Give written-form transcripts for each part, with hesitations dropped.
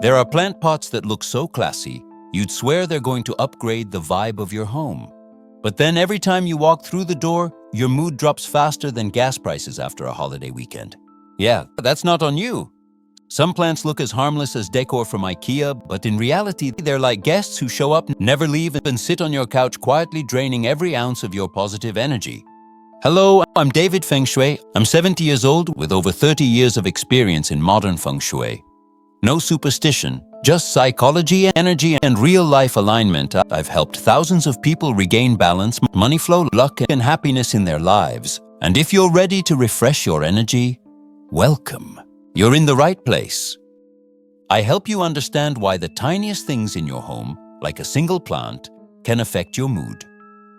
There are plant pots that look so classy, you'd swear they're going to upgrade the vibe of your home. But then every time you walk through the door, your mood drops faster than gas prices after a holiday weekend. Yeah, that's not on you. Some plants look as harmless as decor from IKEA, but in reality, they're like guests who show up, never leave, and sit on your couch quietly draining every ounce of your positive energy. Hello, I'm David Feng Shui. I'm 70 years old with over 30 years of experience in modern Feng Shui. No superstition, just psychology, energy, and real-life alignment. I've helped thousands of people regain balance, money flow, luck, and happiness in their lives. And if you're ready to refresh your energy, welcome. You're in the right place. I help you understand why the tiniest things in your home, like a single plant, can affect your mood,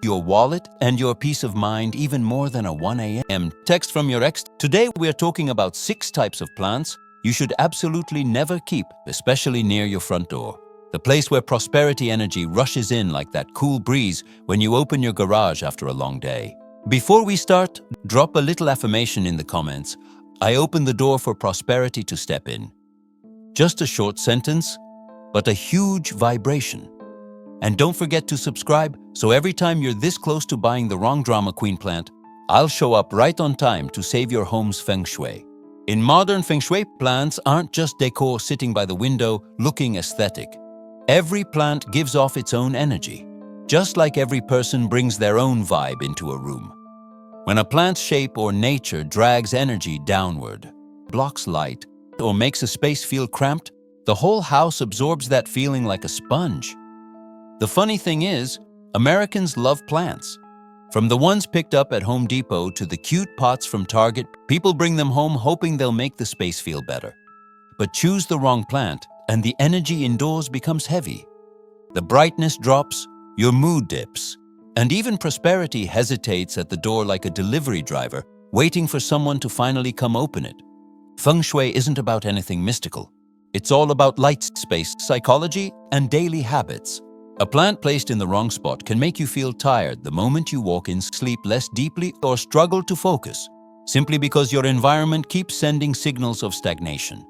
your wallet, and your peace of mind even more than a 1 a.m. text from your ex. Today, we're talking about 6 types of plants you should absolutely never keep, especially near your front door. The place where prosperity energy rushes in like that cool breeze when you open your garage after a long day. Before we start, drop a little affirmation in the comments. I open the door for prosperity to step in. Just a short sentence, but a huge vibration. And don't forget to subscribe, so every time you're this close to buying the wrong drama queen plant, I'll show up right on time to save your home's feng shui. In modern feng shui, plants aren't just decor sitting by the window looking aesthetic. Every plant gives off its own energy, just like every person brings their own vibe into a room. When a plant's shape or nature drags energy downward, blocks light, or makes a space feel cramped, the whole house absorbs that feeling like a sponge. The funny thing is, Americans love plants. From the ones picked up at Home Depot to the cute pots from Target, people bring them home hoping they'll make the space feel better. But choose the wrong plant, and the energy indoors becomes heavy. The brightness drops, your mood dips, and even prosperity hesitates at the door like a delivery driver, waiting for someone to finally come open it. Feng Shui isn't about anything mystical. It's all about light, space, psychology, and daily habits. A plant placed in the wrong spot can make you feel tired the moment you walk in, sleep less deeply, or struggle to focus, simply because your environment keeps sending signals of stagnation.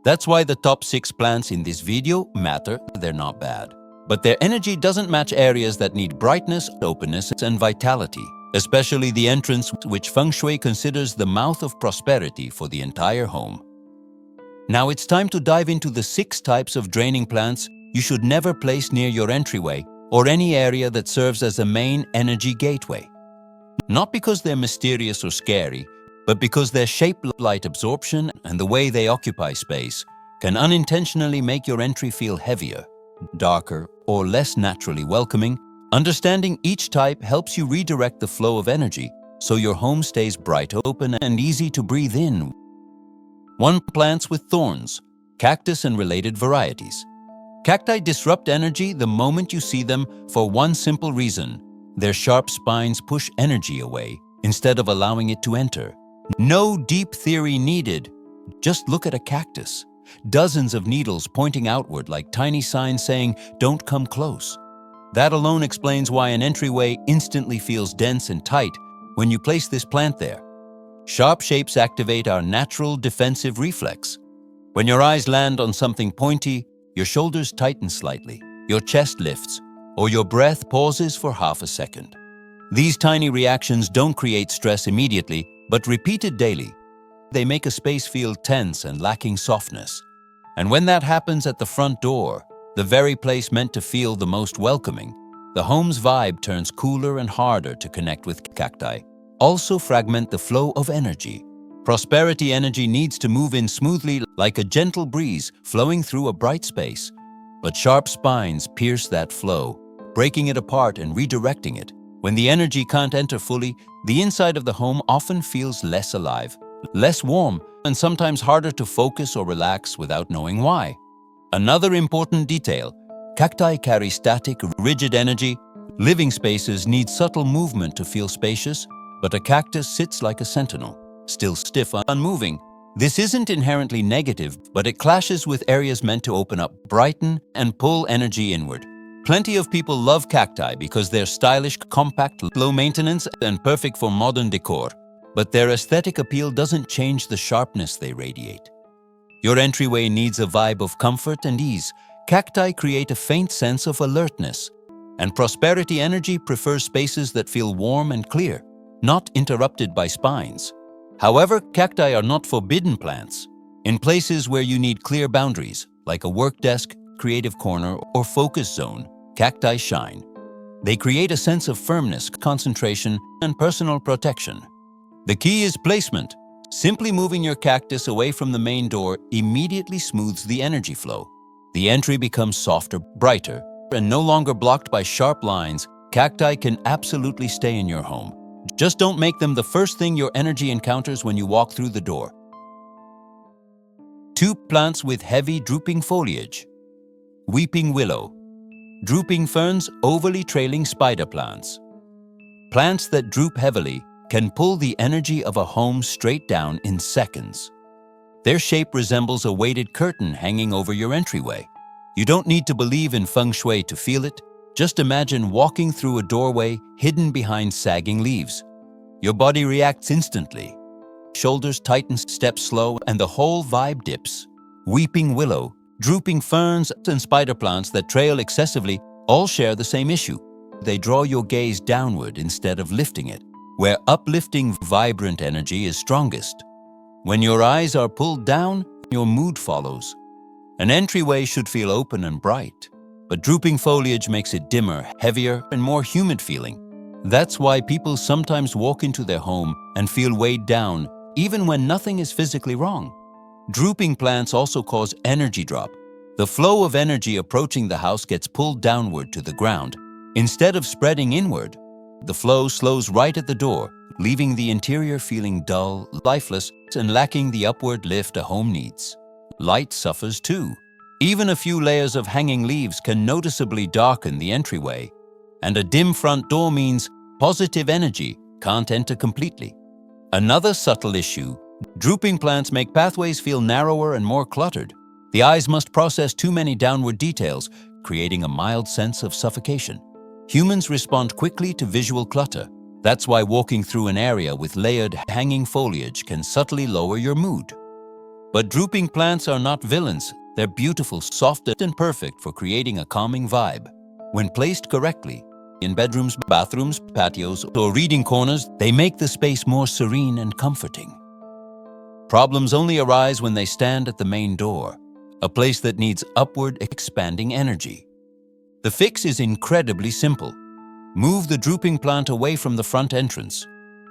That's why the top 6 plants in this video matter. They're not bad. But their energy doesn't match areas that need brightness, openness, and vitality, especially the entrance, which Feng Shui considers the mouth of prosperity for the entire home. Now it's time to dive into the 6 types of draining plants you should never place near your entryway or any area that serves as a main energy gateway. Not because they're mysterious or scary, but because their shape, light absorption, and the way they occupy space can unintentionally make your entry feel heavier, darker, or less naturally welcoming. Understanding each type helps you redirect the flow of energy so your home stays bright, open, and easy to breathe in. 1. Plants with thorns, cactus and related varieties. Cacti disrupt energy the moment you see them for one simple reason. Their sharp spines push energy away instead of allowing it to enter. No deep theory needed. Just look at a cactus. Dozens of needles pointing outward like tiny signs saying, "Don't come close." That alone explains why an entryway instantly feels dense and tight when you place this plant there. Sharp shapes activate our natural defensive reflex. When your eyes land on something pointy, your shoulders tighten slightly, your chest lifts, or your breath pauses for half a second. These tiny reactions don't create stress immediately, but repeated daily, they make a space feel tense and lacking softness. And when that happens at the front door, the very place meant to feel the most welcoming, the home's vibe turns cooler and harder to connect with. Cacti also fragment the flow of energy. Prosperity energy needs to move in smoothly like a gentle breeze flowing through a bright space. But sharp spines pierce that flow, breaking it apart and redirecting it. When the energy can't enter fully, the inside of the home often feels less alive, less warm, and sometimes harder to focus or relax without knowing why. Another important detail, cacti carry static, rigid energy. Living spaces need subtle movement to feel spacious, but a cactus sits like a sentinel, still stiff, unmoving. This isn't inherently negative, but it clashes with areas meant to open up, brighten, and pull energy inward. Plenty of people love cacti because they're stylish, compact, low maintenance, and perfect for modern decor. But their aesthetic appeal doesn't change the sharpness they radiate. Your entryway needs a vibe of comfort and ease. Cacti create a faint sense of alertness, and prosperity energy prefers spaces that feel warm and clear, not interrupted by spines. However, cacti are not forbidden plants. In places where you need clear boundaries, like a work desk, creative corner, or focus zone, cacti shine. They create a sense of firmness, concentration, and personal protection. The key is placement. Simply moving your cactus away from the main door immediately smooths the energy flow. The entry becomes softer, brighter, and no longer blocked by sharp lines. Cacti can absolutely stay in your home. Just don't make them the first thing your energy encounters when you walk through the door. 2 plants with heavy drooping foliage. Weeping willow. Drooping ferns, overly trailing spider plants. Plants that droop heavily can pull the energy of a home straight down in seconds. Their shape resembles a weighted curtain hanging over your entryway. You don't need to believe in Feng shui to feel it. Just imagine walking through a doorway hidden behind sagging leaves. Your body reacts instantly. Shoulders tighten, steps slow, and the whole vibe dips. Weeping willow, drooping ferns, and spider plants that trail excessively all share the same issue. They draw your gaze downward instead of lifting it, where uplifting, vibrant energy is strongest. When your eyes are pulled down, your mood follows. An entryway should feel open and bright, but drooping foliage makes it dimmer, heavier, and more humid feeling. That's why people sometimes walk into their home and feel weighed down, even when nothing is physically wrong. Drooping plants also cause energy drop. The flow of energy approaching the house gets pulled downward to the ground. Instead of spreading inward, the flow slows right at the door, leaving the interior feeling dull, lifeless, and lacking the upward lift a home needs. Light suffers too. Even a few layers of hanging leaves can noticeably darken the entryway, and a dim front door means positive energy can't enter completely. Another subtle issue: drooping plants make pathways feel narrower and more cluttered. The eyes must process too many downward details, creating a mild sense of suffocation. Humans respond quickly to visual clutter. That's why walking through an area with layered, hanging foliage can subtly lower your mood. But drooping plants are not villains. They're beautiful, soft, and perfect for creating a calming vibe. When placed correctly, in bedrooms, bathrooms, patios, or reading corners, they make the space more serene and comforting. Problems only arise when they stand at the main door, a place that needs upward, expanding energy. The fix is incredibly simple. Move the drooping plant away from the front entrance.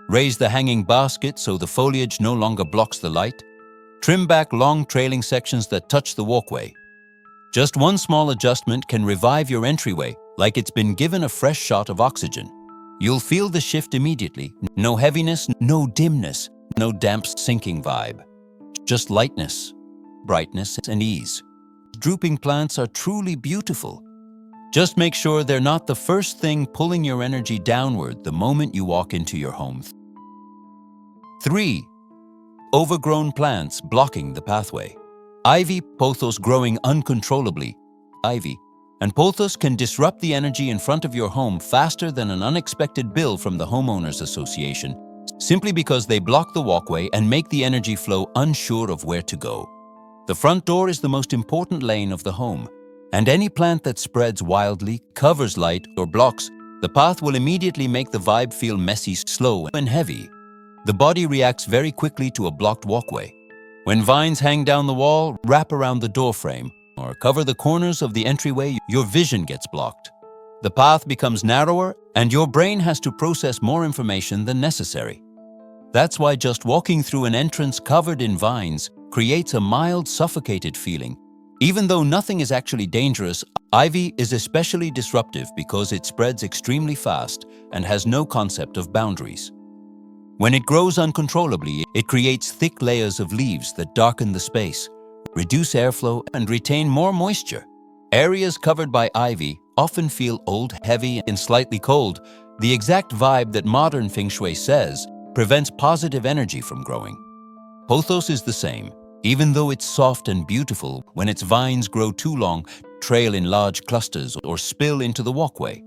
Raise the hanging basket so the foliage no longer blocks the light. Trim back long trailing sections that touch the walkway. Just one small adjustment can revive your entryway like it's been given a fresh shot of oxygen. You'll feel the shift immediately. No heaviness, no dimness, no damp sinking vibe. Just lightness, brightness, and ease. Drooping plants are truly beautiful. Just make sure they're not the first thing pulling your energy downward the moment you walk into your home. 3. Overgrown plants blocking the pathway. Ivy, pothos growing uncontrollably. Ivy and pothos can disrupt the energy in front of your home faster than an unexpected bill from the homeowners association, simply because they block the walkway and make the energy flow unsure of where to go. The front door is the most important lane of the home, and any plant that spreads wildly, covers light, or blocks the path will immediately make the vibe feel messy, slow, and heavy. The body reacts very quickly to a blocked walkway. When vines hang down the wall, wrap around the doorframe, or cover the corners of the entryway, your vision gets blocked. The path becomes narrower, and your brain has to process more information than necessary. That's why just walking through an entrance covered in vines creates a mild, suffocated feeling. Even though nothing is actually dangerous, ivy is especially disruptive because it spreads extremely fast and has no concept of boundaries. When it grows uncontrollably, it creates thick layers of leaves that darken the space, reduce airflow, and retain more moisture. Areas covered by ivy often feel old, heavy, and slightly cold, the exact vibe that modern Feng Shui says prevents positive energy from growing. Pothos is the same. Even though it's soft and beautiful, when its vines grow too long, trail in large clusters, or spill into the walkway,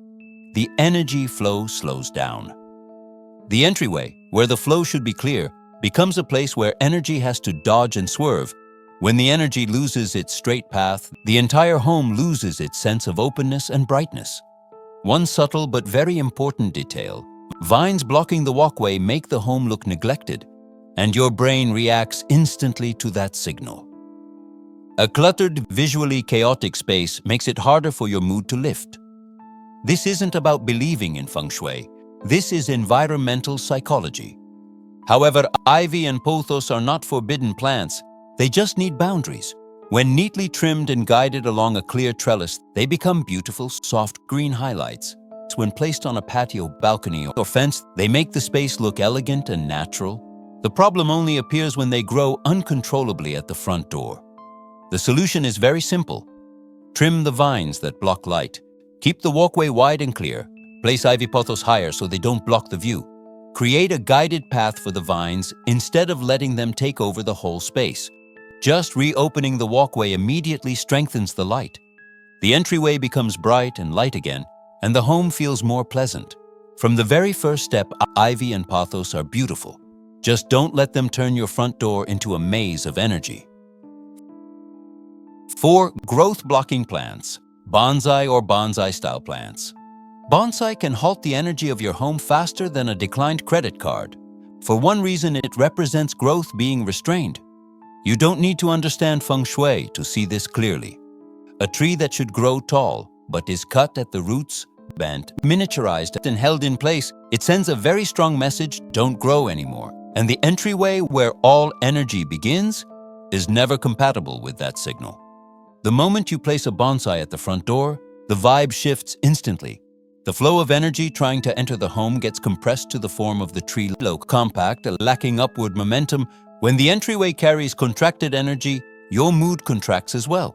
the energy flow slows down. The entryway, where the flow should be clear, becomes a place where energy has to dodge and swerve. When the energy loses its straight path, the entire home loses its sense of openness and brightness. One subtle but very important detail: vines blocking the walkway make the home look neglected, and your brain reacts instantly to that signal. A cluttered, visually chaotic space makes it harder for your mood to lift. This isn't about believing in Feng Shui. This is environmental psychology. However, ivy and pothos are not forbidden plants. They just need boundaries. When neatly trimmed and guided along a clear trellis, they become beautiful, soft green highlights. When placed on a patio, balcony, or fence, they make the space look elegant and natural. The problem only appears when they grow uncontrollably at the front door. The solution is very simple. Trim the vines that block light. Keep the walkway wide and clear. Place ivy pothos higher so they don't block the view. Create a guided path for the vines instead of letting them take over the whole space. Just reopening the walkway immediately strengthens the light. The entryway becomes bright and light again, and the home feels more pleasant. From the very first step, ivy and pothos are beautiful. Just don't let them turn your front door into a maze of energy. 4. Growth-blocking plants. Bonsai or bonsai-style plants. Bonsai can halt the energy of your home faster than a declined credit card. For one reason, it represents growth being restrained. You don't need to understand Feng Shui to see this clearly. A tree that should grow tall, but is cut at the roots, bent, miniaturized, and held in place, it sends a very strong message: don't grow anymore. And the entryway, where all energy begins, is never compatible with that signal. The moment you place a bonsai at the front door, the vibe shifts instantly. The flow of energy trying to enter the home gets compressed to the form of the tree, low, compact, lacking upward momentum. When the entryway carries contracted energy, your mood contracts as well.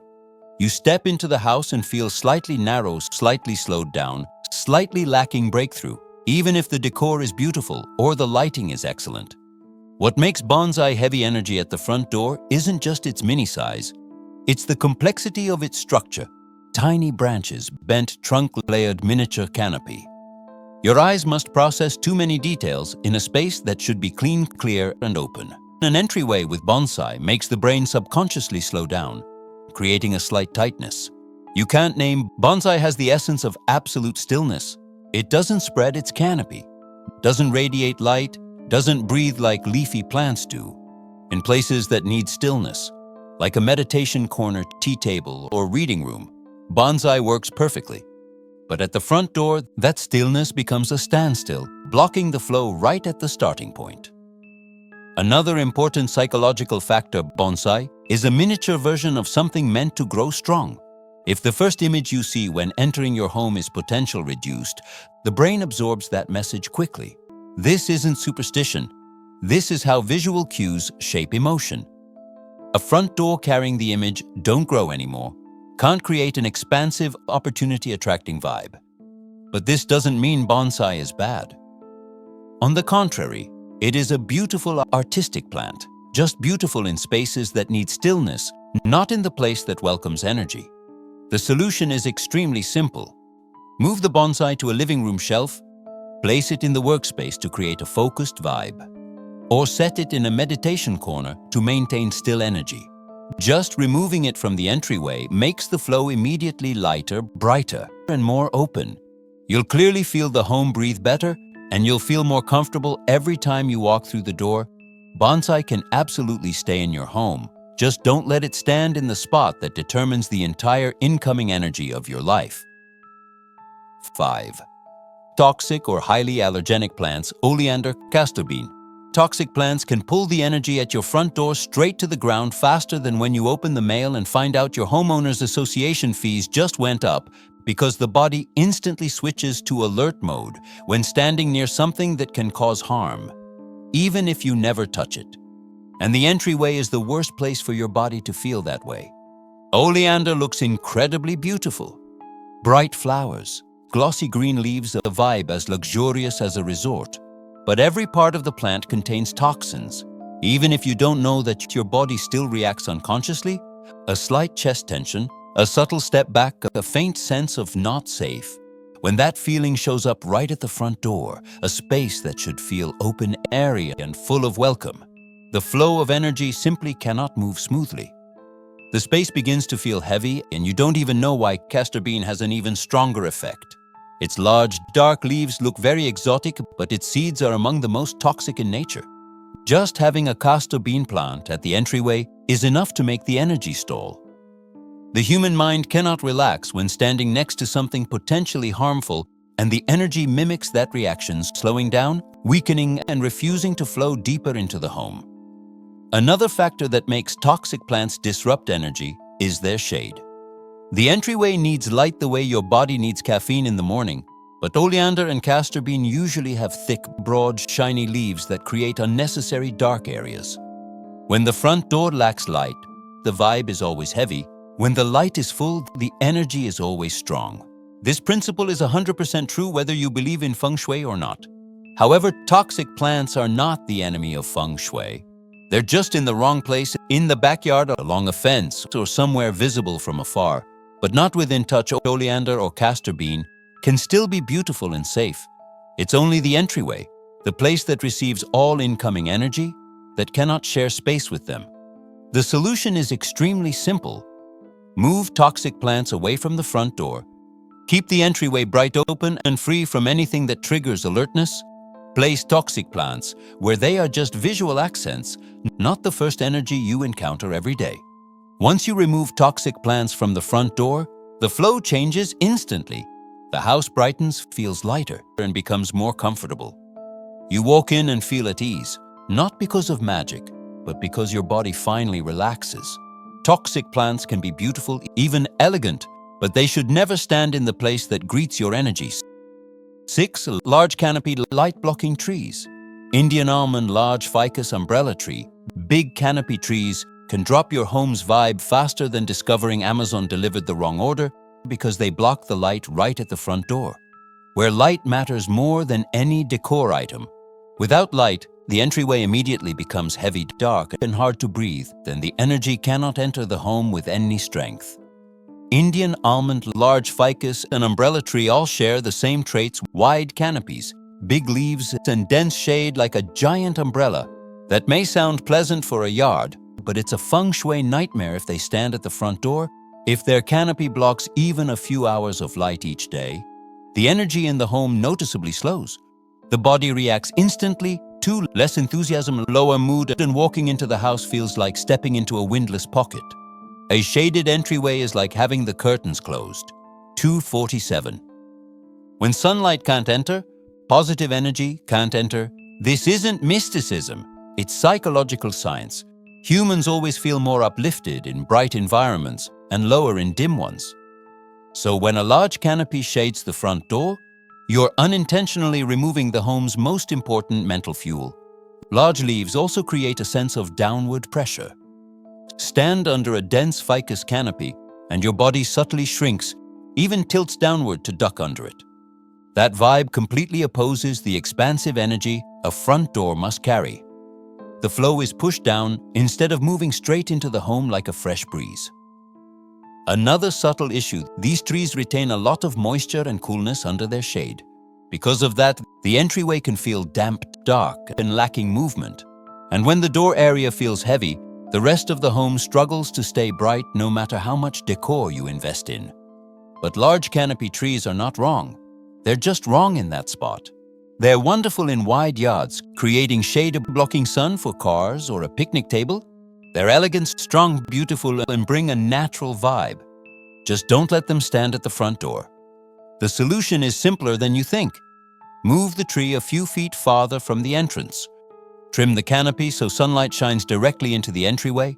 You step into the house and feel slightly narrow, slightly slowed down, slightly lacking breakthrough, even if the decor is beautiful or the lighting is excellent. What makes bonsai heavy energy at the front door isn't just its mini size. It's the complexity of its structure: tiny branches, bent trunk, layered miniature canopy. Your eyes must process too many details in a space that should be clean, clear, and open. An entryway with bonsai makes the brain subconsciously slow down, creating a slight tightness. You can't name. Bonsai has the essence of absolute stillness. It doesn't spread its canopy, doesn't radiate light, doesn't breathe like leafy plants do. In places that need stillness, like a meditation corner, tea table, or reading room, bonsai works perfectly. But at the front door, that stillness becomes a standstill, blocking the flow right at the starting point. Another important psychological factor: bonsai is a miniature version of something meant to grow strong. If the first image you see when entering your home is potential reduced, the brain absorbs that message quickly. This isn't superstition. This is how visual cues shape emotion. A front door carrying the image "don't grow anymore" can't create an expansive, opportunity-attracting vibe. But this doesn't mean bonsai is bad. On the contrary, it is a beautiful artistic plant, just beautiful in spaces that need stillness, not in the place that welcomes energy. The solution is extremely simple. Move the bonsai to a living room shelf, place it in the workspace to create a focused vibe, or set it in a meditation corner to maintain still energy. Just removing it from the entryway makes the flow immediately lighter, brighter, and more open. You'll clearly feel the home breathe better, and you'll feel more comfortable every time you walk through the door. Bonsai can absolutely stay in your home. Just don't let it stand in the spot that determines the entire incoming energy of your life. 5. Toxic or highly allergenic plants. Oleander, castor bean. Toxic plants can pull the energy at your front door straight to the ground faster than when you open the mail and find out your homeowner's association fees just went up, because the body instantly switches to alert mode when standing near something that can cause harm, even if you never touch it. And the entryway is the worst place for your body to feel that way. Oleander looks incredibly beautiful. Bright flowers, glossy green leaves, a vibe as luxurious as a resort. But every part of the plant contains toxins. Even if you don't know that, your body still reacts unconsciously. A slight chest tension, a subtle step back, a faint sense of not safe. When that feeling shows up right at the front door, a space that should feel open, airy, and full of welcome, the flow of energy simply cannot move smoothly. The space begins to feel heavy, and you don't even know why castor bean has an even stronger effect. Its large, dark leaves look very exotic, but its seeds are among the most toxic in nature. Just having a castor bean plant at the entryway is enough to make the energy stall. The human mind cannot relax when standing next to something potentially harmful, and the energy mimics that reaction, slowing down, weakening, and refusing to flow deeper into the home. Another factor that makes toxic plants disrupt energy is their shade. The entryway needs light the way your body needs caffeine in the morning, but oleander and castor bean usually have thick, broad, shiny leaves that create unnecessary dark areas. When the front door lacks light, the vibe is always heavy. When the light is full, the energy is always strong. This principle is 100% true whether you believe in Feng Shui or not. However, toxic plants are not the enemy of Feng Shui. They're just in the wrong place, in the backyard, along a fence, or somewhere visible from afar, but not within touch. Oleander or castor bean can still be beautiful and safe. It's only the entryway, the place that receives all incoming energy, that cannot share space with them. The solution is extremely simple. Move toxic plants away from the front door. Keep the entryway bright, open, and free from anything that triggers alertness. Place toxic plants where they are just visual accents, not the first energy you encounter every day. Once you remove toxic plants from the front door, the flow changes instantly. The house brightens, feels lighter, and becomes more comfortable. You walk in and feel at ease, not because of magic, but because your body finally relaxes. Toxic plants can be beautiful, even elegant, but they should never stand in the place that greets your energies. 6. Large canopy light-blocking trees. Indian almond, large ficus umbrella tree. Big canopy trees can drop your home's vibe faster than discovering Amazon delivered the wrong order because they block the light right at the front door, where light matters more than any decor item. Without light, the entryway immediately becomes heavy, dark, and hard to breathe. Then the energy cannot enter the home with any strength. Indian almond, large ficus, and umbrella tree all share the same traits: wide canopies, big leaves, and dense shade like a giant umbrella. That may sound pleasant for a yard, but it's a feng shui nightmare if they stand at the front door. If their canopy blocks even a few hours of light each day, the energy in the home noticeably slows. The body reacts instantly to less enthusiasm, lower mood, and walking into the house feels like stepping into a windless pocket. A shaded entryway is like having the curtains closed. 247. When sunlight can't enter, positive energy can't enter. This isn't mysticism, it's psychological science. Humans always feel more uplifted in bright environments and lower in dim ones. So when a large canopy shades the front door, you're unintentionally removing the home's most important mental fuel. Large leaves also create a sense of downward pressure. Stand under a dense ficus canopy, and your body subtly shrinks, even tilts downward to duck under it. That vibe completely opposes the expansive energy a front door must carry. The flow is pushed down instead of moving straight into the home like a fresh breeze. Another subtle issue: these trees retain a lot of moisture and coolness under their shade. Because of that, the entryway can feel damp, dark, and lacking movement. And when the door area feels heavy, the rest of the home struggles to stay bright no matter how much decor you invest in. But large canopy trees are not wrong. They're just wrong in that spot. They're wonderful in wide yards, creating shade blocking sun for cars or a picnic table. They're elegant, strong, beautiful, and bring a natural vibe. Just don't let them stand at the front door. The solution is simpler than you think. Move the tree a few feet farther from the entrance. Trim the canopy so sunlight shines directly into the entryway.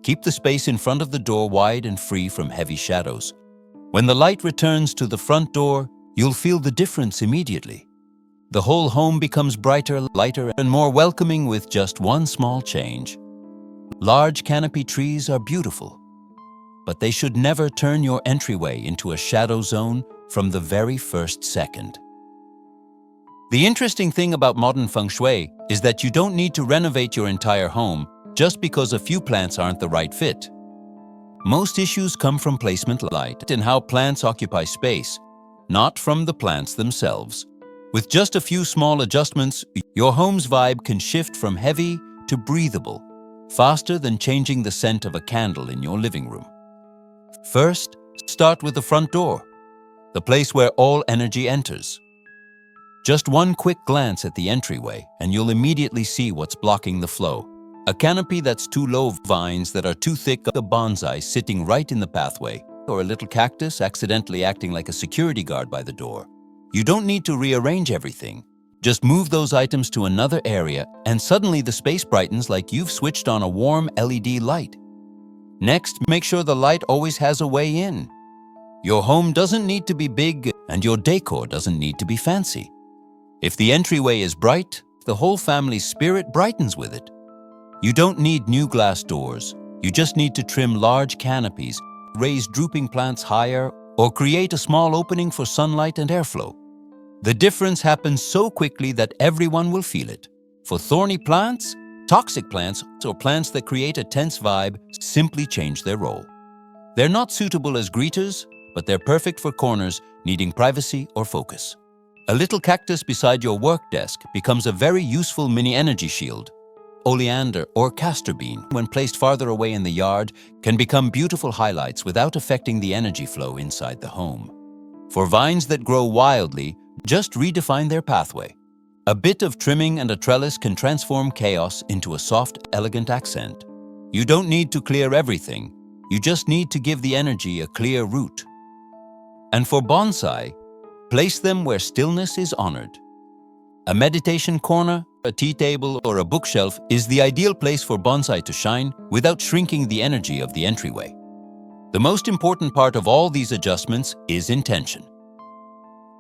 Keep the space in front of the door wide and free from heavy shadows. When the light returns to the front door, you'll feel the difference immediately. The whole home becomes brighter, lighter, and more welcoming with just one small change. Large canopy trees are beautiful, but they should never turn your entryway into a shadow zone from the very first second. The interesting thing about modern feng shui is that you don't need to renovate your entire home just because a few plants aren't the right fit. Most issues come from placement, light, and how plants occupy space, not from the plants themselves. With just a few small adjustments, your home's vibe can shift from heavy to breathable. faster than changing the scent of a candle in your living room. First, start with the front door, the place where all energy enters. Just one quick glance at the entryway and you'll immediately see what's blocking the flow. A canopy that's too low, vines that are too thick, a bonsai sitting right in the pathway, or a little cactus accidentally acting like a security guard by the door. You don't need to rearrange everything. Just move those items to another area and suddenly the space brightens like you've switched on a warm LED light. Next, make sure the light always has a way in. Your home doesn't need to be big and your decor doesn't need to be fancy. If the entryway is bright, the whole family's spirit brightens with it. You don't need new glass doors. You just need to trim large canopies, raise drooping plants higher, or create a small opening for sunlight and airflow. The difference happens so quickly that everyone will feel it. For thorny plants, toxic plants, or plants that create a tense vibe simply change their role. They're not suitable as greeters, but they're perfect for corners needing privacy or focus. A little cactus beside your work desk becomes a very useful mini energy shield. Oleander or castor bean, when placed farther away in the yard, can become beautiful highlights without affecting the energy flow inside the home. For vines that grow wildly, just redefine their pathway. A bit of trimming and a trellis can transform chaos into a soft, elegant accent. You don't need to clear everything. You just need to give the energy a clear route. And for bonsai, place them where stillness is honored. A meditation corner, a tea table, or a bookshelf is the ideal place for bonsai to shine without shrinking the energy of the entryway. The most important part of all these adjustments is intention.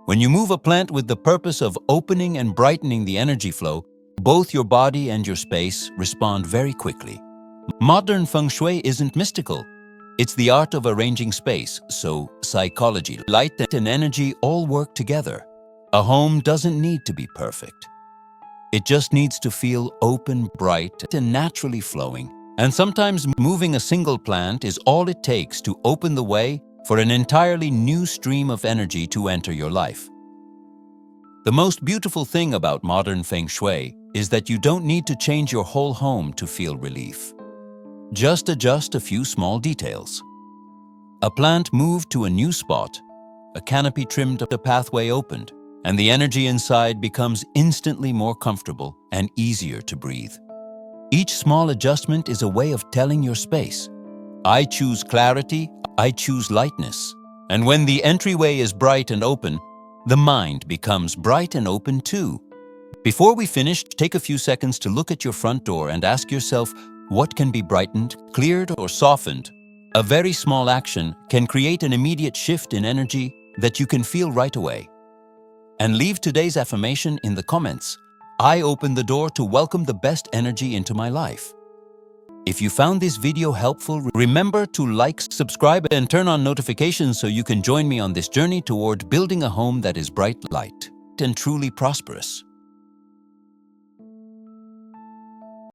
When you move a plant with the purpose of opening and brightening the energy flow, both your body and your space respond very quickly. Modern Feng Shui isn't mystical. It's the art of arranging space, so psychology, light, and energy all work together. A home doesn't need to be perfect. It just needs to feel open, bright, and naturally flowing. And sometimes moving a single plant is all it takes to open the way for an entirely new stream of energy to enter your life. The most beautiful thing about modern Feng Shui is that you don't need to change your whole home to feel relief. Just adjust a few small details. A plant moved to a new spot, a canopy trimmed, a pathway opened, and the energy inside becomes instantly more comfortable and easier to breathe. Each small adjustment is a way of telling your space, I choose clarity, I choose lightness. And when the entryway is bright and open, the mind becomes bright and open too. Before we finish, take a few seconds to look at your front door and ask yourself what can be brightened, cleared, or softened. A very small action can create an immediate shift in energy that you can feel right away. And leave today's affirmation in the comments. I open the door to welcome the best energy into my life. If you found this video helpful, remember to like, subscribe, and turn on notifications so you can join me on this journey toward building a home that is bright, light, and truly prosperous.